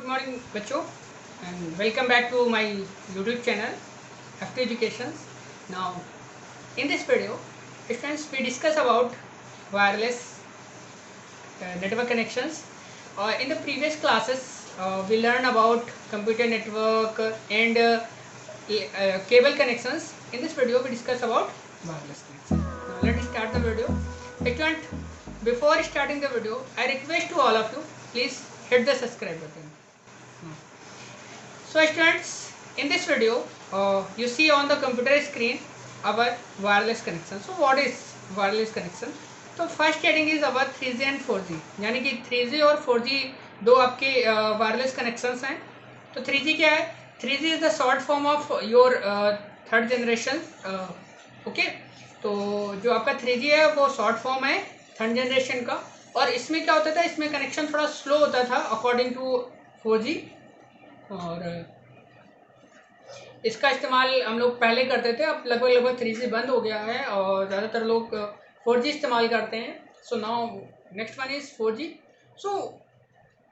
morning बच्चों and welcome back to my YouTube channel After Education. Now in this video students we discuss about wireless network connections. In the previous classes we learned about computer network and cable connections. In this video we discuss about wireless connection. Now let's start the video. Student, before starting the video I request to all of you, please hit the subscribe button. So students, in this video you see on the computer screen our wireless connection. So what is wireless connection? तो first heading is our 3G and 4G, यानी कि 3G और 4G दो आपके wireless connections हैं. तो 3G क्या है? 3G is the short form of your third generation. Okay, तो जो आपका 3G है वो शॉर्ट फॉर्म है थर्ड जनरेशन का. और इसमें क्या होता था, इसमें कनेक्शन थोड़ा स्लो होता था अकॉर्डिंग टू 4G. और इसका इस्तेमाल हम लोग पहले करते थे, अब लगभग 3G बंद हो गया है और ज़्यादातर लोग 4G इस्तेमाल करते हैं. So now next one is 4G. So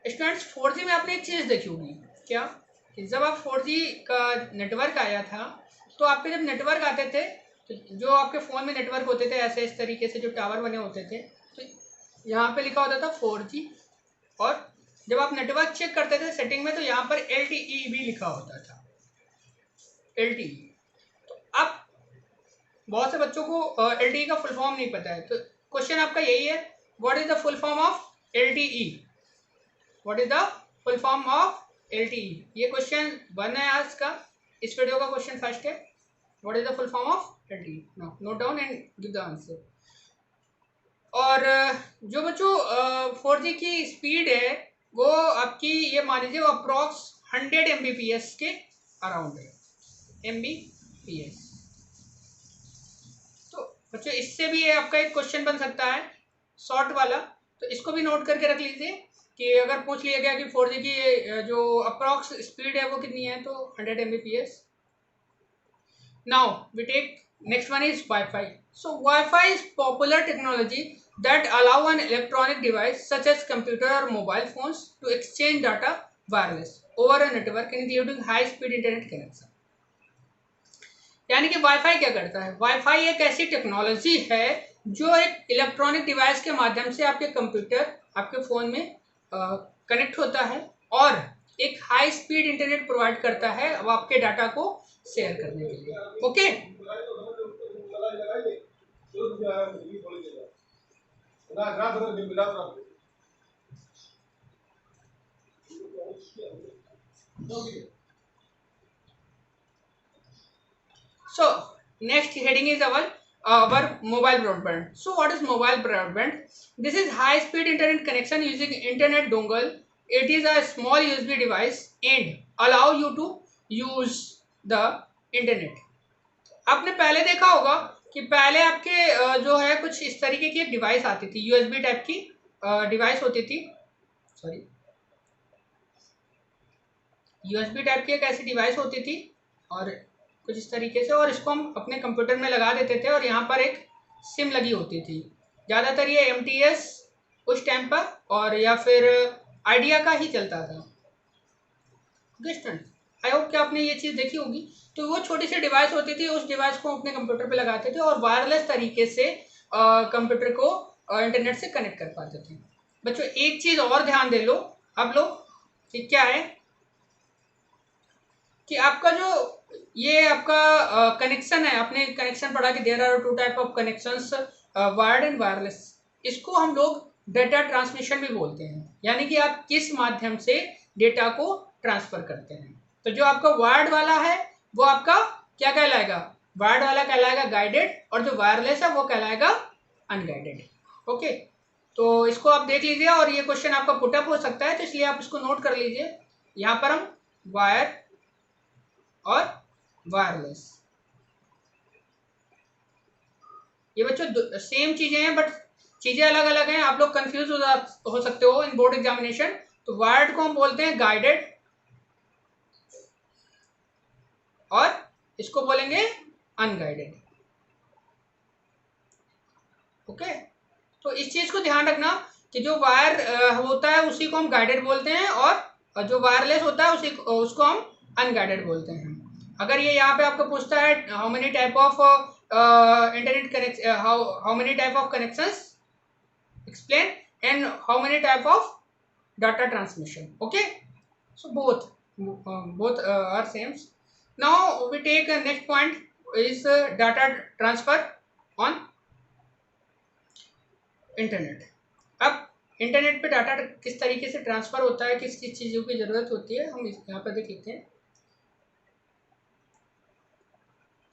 students, 4G में आपने एक चीज़ देखी होगी क्या, कि जब आप 4G का नेटवर्क आया था तो आपके जब नेटवर्क आते थे तो जो आपके फ़ोन में नेटवर्क होते थे ऐसे इस तरीके से जो टावर बने होते थे, तो यहाँ पे लिखा होता था 4G. और जब आप नेटवर्क चेक करते थे सेटिंग में तो यहाँ पर LTE भी लिखा होता था, LTE. तो अब बहुत से बच्चों को LTE का फुल फॉर्म नहीं पता है, तो क्वेश्चन आपका यही है, what is the full form of LTE? What is the full form of LTE? ये क्वेश्चन 1 है आज का, इस वीडियो का क्वेश्चन फर्स्ट है. What is the full form of LTE? No, note down and give the answer. और जो बच्चों 4G की स्पीड है वो आपकी ये मान लीजिए अप्रॉक्स 100 Mbps के अराउंड है, Mbps. तो बच्चों इससे भी आपका एक क्वेश्चन बन सकता है शॉर्ट वाला, तो इसको भी नोट करके रख लीजिए कि अगर पूछ लिया गया कि 4G की जो अप्रॉक्स स्पीड है वो कितनी है, तो 100 Mbps. Now we take next one is Wi-Fi. So Wi-Fi is popular technology that allow an electronic device such as computer or mobile phones to exchange data wireless over a network including high speed internet connection. यानी कि wifi क्या करता है? Wifi एक ऐसी technology है जो एक इलेक्ट्रॉनिक डिवाइस के माध्यम से आपके कंप्यूटर, आपके फ़ोन में कनेक्ट होता है और एक हाई स्पीड इंटरनेट प्रोवाइड करता है अब आपके डाटा को शेयर करने के लिए. Okay, so next heading is our mobile broadband. So what is mobile broadband? This is high speed internet connection using internet dongle. It is a small USB device and allow you to use the internet. आपने पहले देखा होगा कि पहले आपके जो है कुछ इस तरीके की एक डिवाइस आती थी, USB टाइप की डिवाइस होती थी, सॉरी USB टाइप की एक ऐसी डिवाइस होती थी और कुछ इस तरीके से, और इसको हम अपने कंप्यूटर में लगा देते थे और यहाँ पर एक सिम लगी होती थी. ज़्यादातर ये MTS उस टाइम पर और या फिर आइडिया का ही चलता था. आई होप कि आपने ये चीज़ देखी होगी. तो वो छोटी सी डिवाइस होती थी, उस डिवाइस को अपने कंप्यूटर पे लगाते थे और वायरलेस तरीके से कंप्यूटर को इंटरनेट से कनेक्ट कर पाते थे. बच्चों एक चीज़ और ध्यान दे लो अब लोग, कि क्या है कि आपका जो ये आपका कनेक्शन है, आपने कनेक्शन पढ़ा कि there are 2 type of connections, wired and wireless. इसको हम लोग डेटा ट्रांसमिशन भी बोलते हैं, यानी कि आप किस माध्यम से डेटा को ट्रांसफ़र करते हैं. तो जो आपका वायर्ड वाला है वो आपका क्या कहलाएगा? वायर्ड वाला कहलाएगा गाइडेड, और जो वायरलेस है वो कहलाएगा अनगाइडेड. ओके, तो इसको आप देख लीजिए और ये क्वेश्चन आपका पुटअप हो सकता है, तो इसलिए आप इसको नोट कर लीजिए. यहाँ पर हम वायर और वायरलेस, ये बच्चों सेम चीज़ें हैं बट चीज़ें अलग अलग हैं. आप लोग कंफ्यूज हो सकते हो इन बोर्ड एग्जामिनेशन. तो वायर्ड को हम बोलते हैं गाइडेड और इसको बोलेंगे अनगाइडेड. ओके, तो इस चीज़ को ध्यान रखना कि जो वायर होता है उसी को हम गाइडेड बोलते हैं और जो वायरलेस होता है उसको हम अनगाइडेड बोलते हैं। अगर ये यहाँ पे आपको पूछता है how many type of internet connect how many type of connections explain and how many type of data transmission. Okay, so both are same. Now we take next point is data transfer on internet. अब internet पे data किस तरीके से transfer होता है, किस किस चीज़ों की ज़रूरत होती है, हम यहाँ पर देख लेते हैं।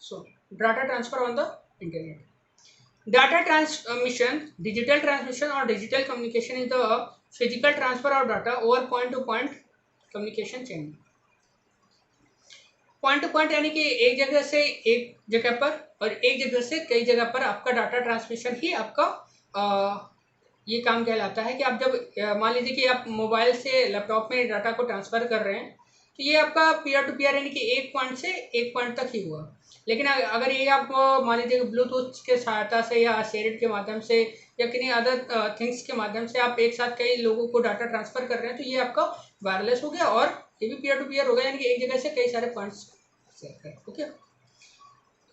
सो data transfer on the internet. Data transmission, digital transmission or digital communication is the physical transfer of data over point-to-point communication chain. Point two point यानी कि एक जगह से एक जगह पर और एक जगह से कई जगह पर आपका डाटा ट्रांसमिशन ही आपका ये काम कहलाता है कि आप जब मान लीजिए कि आप मोबाइल से लैपटॉप में डाटा को ट्रांसफ़र कर रहे हैं तो ये आपका पीयर टू पीयर यानी कि एक पॉइंट से एक पॉइंट तक ही हुआ। लेकिन अगर ये आप मान लीजिए ब्लूटूथ के सहायता से या शेयरिंग के माध्यम से या किन्हीं अदर थिंग्स के माध्यम से आप एक साथ कई लोगों को डाटा ट्रांसफ़र कर रहे हैं तो ये आपका वायरलेस हो गया और ये भी पीयर टू पीयर हो गया यानी कि एक जगह से कई सारे पॉइंट्स शेयर करें। Okay,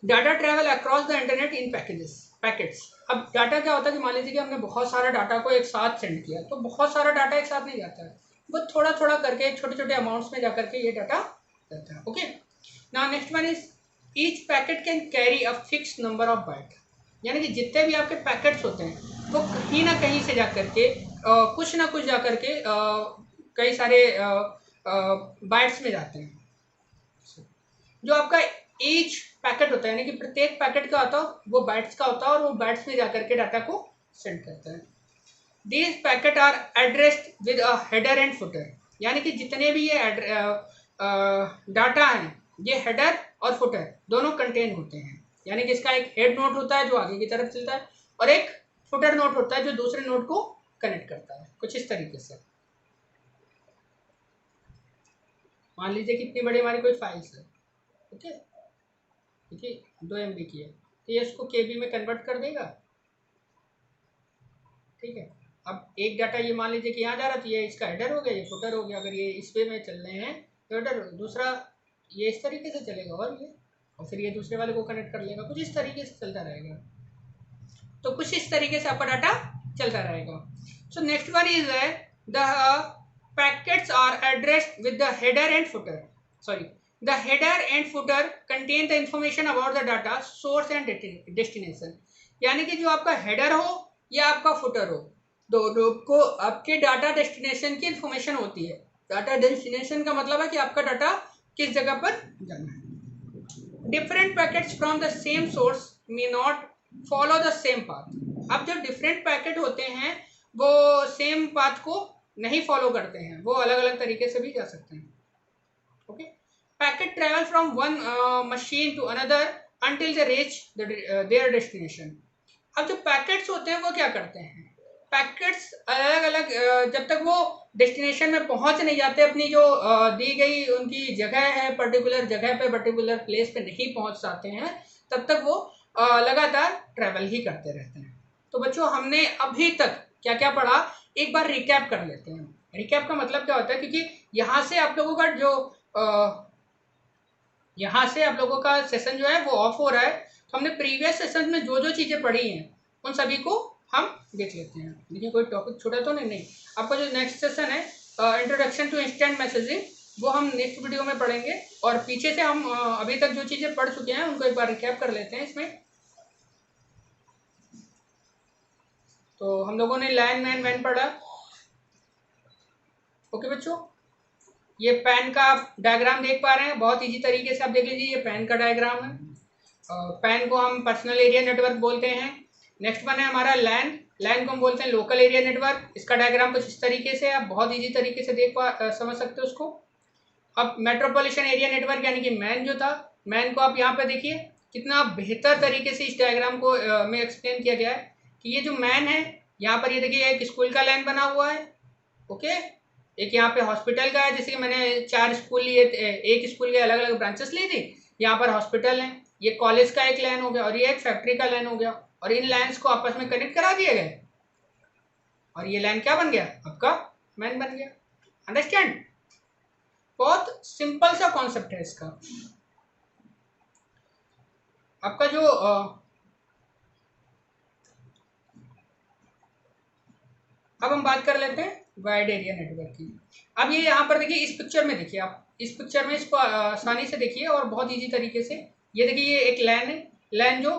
data travel across the internet in packets. अब डाटा क्या होता है कि मान लीजिए कि हमने बहुत सारा डाटा को एक साथ सेंड किया तो बहुत सारा डाटा एक साथ नहीं जाता है, वो थोड़ा थोड़ा करके छोटे छोटे अमाउंट्स में जा करके ये डाटा जाता है। Okay, now next one is each packet can carry a fix number of bite, यानी कि जितने भी आपके पैकेट्स होते हैं वो कहीं ना कहीं से जा करके कुछ ना कुछ जा करके कई सारे बाइट्स में जाते हैं। जो आपका ईच पैकेट होता है यानी कि प्रत्येक पैकेट का होता है वो बाइट्स का होता है और वो बाइट्स में जाकर के डाटा को सेंड करता है। These packet are addressed with a header and footer, यानी कि जितने भी ये डाटा हैं ये हेडर और फुटर दोनों कंटेन होते हैं, यानी कि इसका एक हेड नोट होता है जो आगे की तरफ चलता है और एक फुटर नोट होता है जो दूसरे नोट को कनेक्ट करता है। कुछ इस तरीके से मान लीजिए कितनी बड़ी हमारी कोई फाइल्स है, ओके, ठीक है, 2 MB की है तो ये इसको KB में कन्वर्ट कर देगा। ठीक है, अब एक डाटा ये मान लीजिए कि यहाँ जा रहा है तो ये इसका हेडर हो गया, ये फुटर हो गया। अगर ये इस वे में चल रहे हैं तो हेडर, दूसरा ये इस तरीके से चलेगा और फिर ये दूसरे वाले को कनेक्ट कर लेगा। कुछ इस तरीके से चलता रहेगा, तो कुछ इस तरीके से आपका डाटा चलता रहेगा। So next one is the packets are addressed with the header and footer, sorry the header and footer contain the information about the data source and destination, यानी कि जो आपका हेडर हो या आपका फुटर हो दोनों को आपके डाटा डेस्टिनेशन की इंफॉर्मेशन होती है। डाटा डेस्टिनेशन का मतलब है कि आपका डाटा किस जगह पर जाना है। Different packets from the same source may not follow the same path. अब जो डिफरेंट पैकेट होते हैं वो सेम पाथ को नहीं फॉलो करते हैं, वो अलग अलग तरीके से भी जा सकते हैं। Okay, packet travel from one machine to another until they reach their destination। अब जो पैकेट्स होते हैं वो क्या करते हैं, पैकेट्स अलग अलग जब तक वो डेस्टिनेशन में पहुंच नहीं जाते, अपनी जो दी गई उनकी जगह है पर्टिकुलर जगह पे पर्टिकुलर प्लेस पे नहीं पहुंच जाते हैं तब तक वो लगातार ट्रैवल ही करते रहते हैं। तो बच्चों हमने अभी तक क्या क्या पढ़ा एक बार रिकैप कर लेते हैं। रिकैप का मतलब क्या होता है, क्योंकि यहाँ से आप लोगों का जो यहाँ से आप लोगों का सेशन जो है वो ऑफ हो रहा है, तो हमने प्रीवियस सेशन में जो जो चीज़ें पढ़ी हैं उन सभी को हम देख लेते हैं। देखिए कोई टॉपिक छोटा तो नहीं, आपका जो नेक्स्ट सेशन है इंट्रोडक्शन टू इंस्टेंट मैसेजिंग वो हम नेक्स्ट वीडियो में पढ़ेंगे, और पीछे से हम अभी तक जो चीज़ें पढ़ चुके हैं उनको एक बार रिकैप कर लेते हैं इसमें। तो हम लोगों ने लैन मैन वैन पढ़ा। ओके बच्चों, ये पैन का आप डायग्राम देख पा रहे हैं, बहुत इजी तरीके से आप देख लीजिए, ये पैन का डायग्राम है। पैन को हम पर्सनल एरिया नेटवर्क बोलते हैं। नेक्स्ट वन है हमारा लैन, लैन को हम बोलते हैं लोकल एरिया नेटवर्क। इसका डायग्राम कुछ इस तरीके से आप बहुत इजी तरीके से समझ सकते हो उसको। अब मेट्रोपॉलिटन एरिया नेटवर्क यानी कि मैन जो था, मैन को आप यहाँ पे देखिए कितना बेहतर तरीके से इस डायग्राम को में एक्सप्लेन किया गया है कि ये जो मैन है यहाँ पर ये देखिए एक स्कूल का लैन बना हुआ है। ओके, एक यहाँ पे हॉस्पिटल का है, जैसे कि मैंने 4 स्कूल लिए, एक स्कूल के अलग अलग ब्रांचेस ली थी, यहाँ पर हॉस्पिटल है। ये कॉलेज का एक लाइन हो गया और ये एक फैक्ट्री का लाइन हो गया, और इन लाइन्स को आपस में कनेक्ट करा दिए गए और ये लाइन क्या बन गया, आपका मैन बन गया। अंडरस्टैंड? बहुत सिंपल सा कॉन्सेप्ट है इसका। आपका जो अब हम बात कर लेते हैं वाइड एरिया नेटवर्क की। अब ये यहाँ पर देखिए, इस पिक्चर में देखिए, आप इस पिक्चर में इसको आसानी से देखिए और बहुत इजी तरीके से। ये देखिए, ये एक लैन है, लैन जो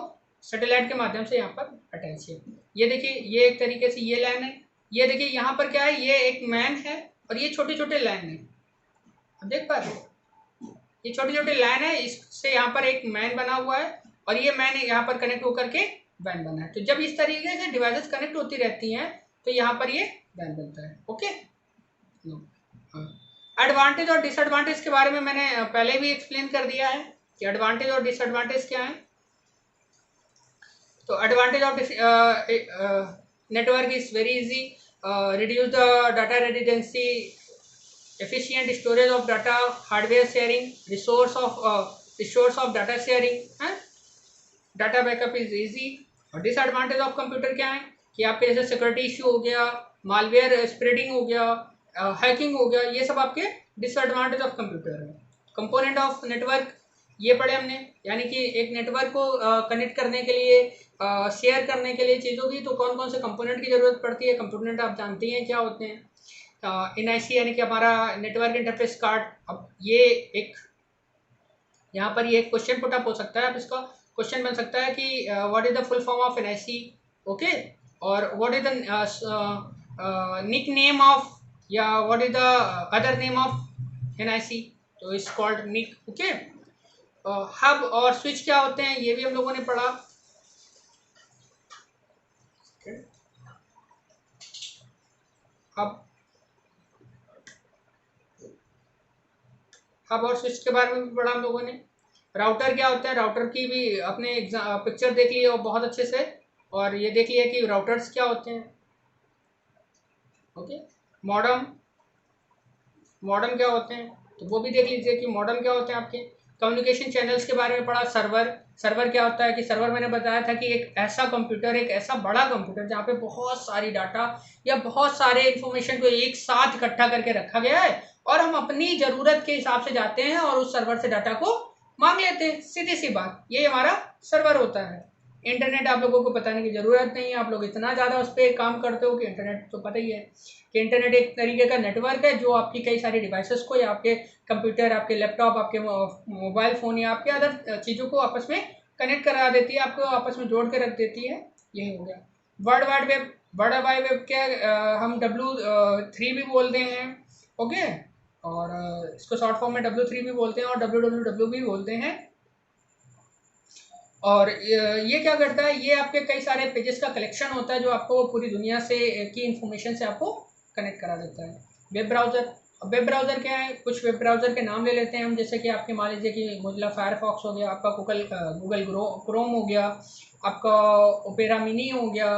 सैटेलाइट के माध्यम से यहाँ पर अटैच है। ये देखिए, ये एक तरीके से ये लैन है। ये देखिए यहाँ पर क्या है, ये एक मैन है और ये छोटे छोटे लैन है। अब देख पा रहे हो, ये छोटे छोटे लैन है, इससे यहाँ पर एक मैन बना हुआ है और ये मैन यहाँ पर कनेक्ट होकर के वैन बना है। तो जब इस तरीके से डिवाइसेस कनेक्ट होती रहती हैं तो यहाँ पर ये वैन बनता है। ओके, एडवांटेज और डिसएडवांटेज के बारे में मैंने पहले भी एक्सप्लेन कर दिया है कि एडवांटेज और डिसएडवांटेज क्या है। तो advantage of network is very easy, reduce the data redundancy, efficient storage of data, hardware sharing, resource of data sharing, data backup is easy। और डिसएडवांटेज ऑफ कंप्यूटर क्या है कि आपके जैसे सिक्योरिटी इश्यू हो गया, मालवेयर स्प्रेडिंग हो गया, हैकिंग हो गया, ये सब आपके डिसएडवांटेज ऑफ कंप्यूटर है। कंपोनेंट ऑफ नेटवर्क ये पढ़े हमने, यानी कि एक नेटवर्क को कनेक्ट करने के लिए, शेयर करने के लिए चीज़ों की, तो कौन कौन से कंपोनेंट की ज़रूरत पड़ती है। कंपोनेंट आप जानते हैं क्या होते हैं। NIC यानी कि हमारा नेटवर्क इंटरफेस कार्ड। अब ये एक यहाँ पर ये एक क्वेश्चन पुट अप हो सकता है, अब इसका क्वेश्चन बन सकता है कि what is the full form of NIC, okay, और what is the nick name of, या what is the other name of NIC, तो it's called nick. Okay, hub और स्विच क्या होते हैं ये भी हम लोगों ने पढ़ा। हब और स्विच के बारे में भी पढ़ा हम लोगों ने। राउटर क्या होता है, राउटर की भी अपने पिक्चर देख ली और बहुत अच्छे से, और ये देख लिया कि राउटर्स क्या होते हैं। ओके, मॉडम, मॉडम क्या होते हैं तो वो भी देख लीजिए कि मॉडम क्या होते हैं आपके। कम्युनिकेशन चैनल्स के बारे में पढ़ा। सर्वर, सर्वर क्या होता है कि सर्वर मैंने बताया था कि एक ऐसा कंप्यूटर, एक ऐसा बड़ा कंप्यूटर जहाँ पे बहुत सारी डाटा या बहुत सारे इंफॉर्मेशन को एक साथ इकट्ठा करके रखा गया है और हम अपनी ज़रूरत के हिसाब से जाते हैं और उस सर्वर से डाटा को मांग लेते हैं। सीधी सी बात, ये हमारा सर्वर होता है। इंटरनेट आप लोगों को बताने की ज़रूरत नहीं है, आप लोग इतना ज़्यादा उस पर काम करते हो कि इंटरनेट तो पता ही है कि इंटरनेट एक तरीके का नेटवर्क है जो आपकी कई सारी डिवाइसेस को, या आपके कंप्यूटर, आपके लैपटॉप, आपके मोबाइल फ़ोन या आपके अदर चीज़ों को आपस में कनेक्ट करा देती है, आपको आपस में जोड़ के रख देती है। यही हो गया world wide web. World wide web क्या हम W3 भी बोलते हैं, ओके, और इसको शॉर्ट फॉर्म में W3 भी बोलते हैं और WWW भी बोलते हैं। और ये क्या करता है, ये आपके कई सारे पेजेस का कलेक्शन होता है जो आपको पूरी दुनिया से की इंफॉर्मेशन से आपको कनेक्ट करा देता है। वेब ब्राउज़र, अब वेब ब्राउज़र क्या है, कुछ वेब ब्राउज़र के नाम ले लेते हैं हम, जैसे कि आपके मान लीजिए कि मोजिला फायरफॉक्स हो गया, आपका गूगल क्रोम हो गया, आपका ओपेरा मिनी हो गया,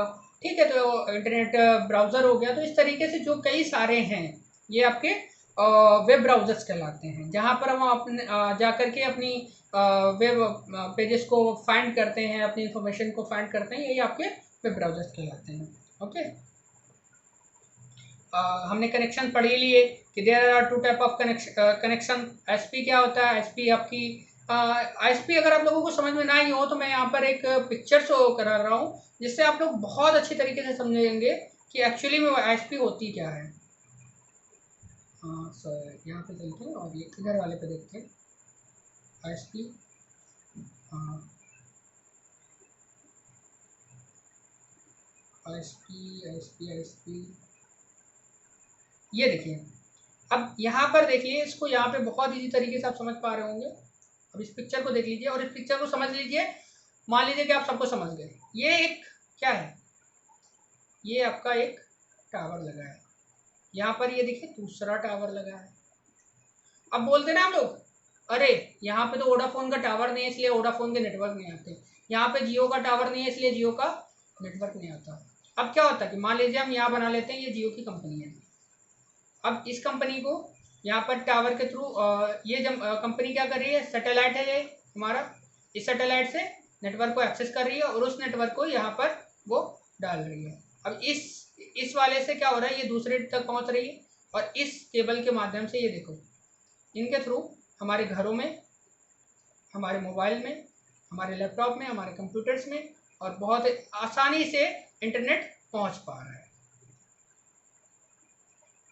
ठीक है, तो इंटरनेट ब्राउज़र हो गया। तो इस तरीके से जो कई सारे हैं ये आपके वेब ब्राउज़र्स कहलाते हैं, जहाँ पर हम अपने जा कर के अपनी वेब पेजेस को फाइंड करते हैं, अपनी इंफॉर्मेशन को फाइंड करते हैं, यही आपके वेब ब्राउज़र्स कहलाते हैं। ओके, हमने कनेक्शन पढ़ ही लिए कि there are two type of connection. SP क्या होता है, SP आपकी SP अगर आप लोगों को समझ में ना ही हो तो मैं यहाँ पर एक पिक्चर शो करा रहा हूँ जिससे आप लोग बहुत अच्छी तरीके से समझेंगे कि एक्चुअली में SP होती क्या है। हाँ सर, यहाँ पे चलते हैं और ये इधर वाले पे देखते हैं। SP, हाँ SP, ये देखिए। अब यहाँ पर देखिए, इसको यहाँ पे बहुत इजी तरीके से आप समझ पा रहे होंगे। अब इस पिक्चर को देख लीजिए और इस पिक्चर को समझ लीजिए। मान लीजिए कि आप सबको समझ गए, ये एक क्या है, ये आपका एक टावर लगा है। यहाँ पर ये देखिए दूसरा टावर लगा है। अब बोलते ना हम लोग, अरे यहाँ पे तो वोडाफोन का टावर नहीं है इसलिए वोडाफोन के नेटवर्क नहीं आते, यहाँ पे जियो का टावर नहीं है इसलिए जियो का नेटवर्क नहीं आता। अब क्या होता है कि मान लीजिए हम यहाँ बना लेते हैं, ये जियो की कंपनी है। अब इस कंपनी को यहाँ पर टावर के थ्रू ये जब कंपनी क्या कर रही है, सैटेलाइट है ये हमारा, इस सैटेलाइट से नेटवर्क को एक्सेस कर रही है और उस नेटवर्क को यहाँ पर वो डाल रही है। अब इस वाले से क्या हो रहा है, ये दूसरे तक पहुँच रही है और इस केबल के माध्यम से ये देखो इनके थ्रू हमारे घरों में, हमारे मोबाइल में, हमारे लैपटॉप में, हमारे कंप्यूटर्स में और बहुत आसानी से इंटरनेट पहुंच पा रहा है।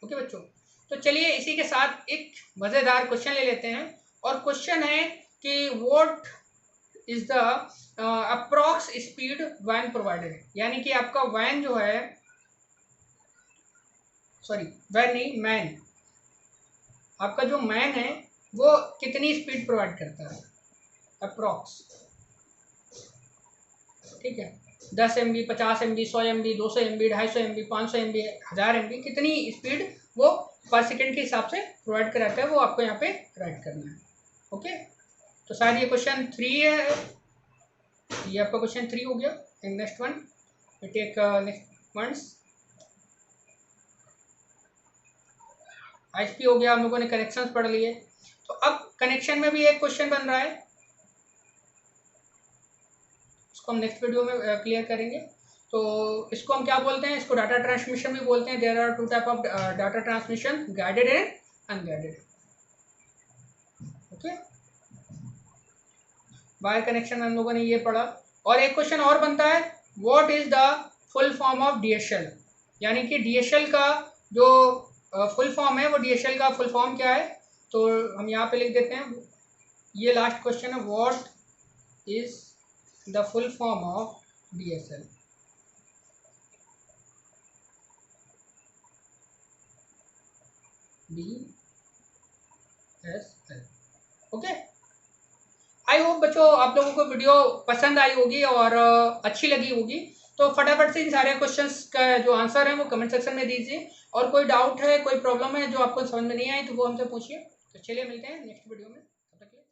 ओके बच्चों, तो चलिए इसी के साथ एक मज़ेदार क्वेश्चन ले लेते हैं। और क्वेश्चन है कि what is the approx speed वैन प्रोवाइडेड, यानी कि आपका वैन जो है, सॉरी वैन नहीं, मैन, आपका जो मैन है वो कितनी स्पीड प्रोवाइड करता है अप्रॉक्स। ठीक है, 10 MB, 50 MB, 100 MB, 200 MB, 250 MB, 500 MB, 1000 MB, कितनी स्पीड वो पर सेकेंड के हिसाब से प्रोवाइड कराता है, वो आपको यहाँ पे राइट करना है। ओके, तो शायद ये क्वेश्चन 3 है, ये आपका क्वेश्चन 3 हो गया। And next one we take next ones ISP हो गया, हम लोगों ने कनेक्शंस पढ़ लिए। तो अब कनेक्शन में भी एक क्वेश्चन बन रहा है, इसको हम नेक्स्ट वीडियो में क्लियर करेंगे। तो इसको हम क्या बोलते हैं, इसको डाटा ट्रांसमिशन भी बोलते हैं। There are 2 type of data transmission, guided and unguided. Okay, wire connection हम लोगों ने ये पढ़ा। और एक क्वेश्चन और बनता है, what is the full form of DSL, यानी कि DSL का जो फुल फॉर्म है, वो DSL का फुल फॉर्म क्या है। तो हम यहाँ पे लिख देते हैं, ये लास्ट क्वेश्चन है, what is the full form of DSL। DSL। Okay, I hope बच्चों आप लोगों को वीडियो पसंद आई होगी और अच्छी लगी होगी। तो फटाफट से इन सारे क्वेश्चंस का जो आंसर है वो कमेंट सेक्शन में दीजिए। और कोई डाउट है, कोई प्रॉब्लम है जो आपको समझ में नहीं आई, तो वो हमसे पूछिए। तो चलिए मिलते हैं नेक्स्ट वीडियो में, तब तक के लिए।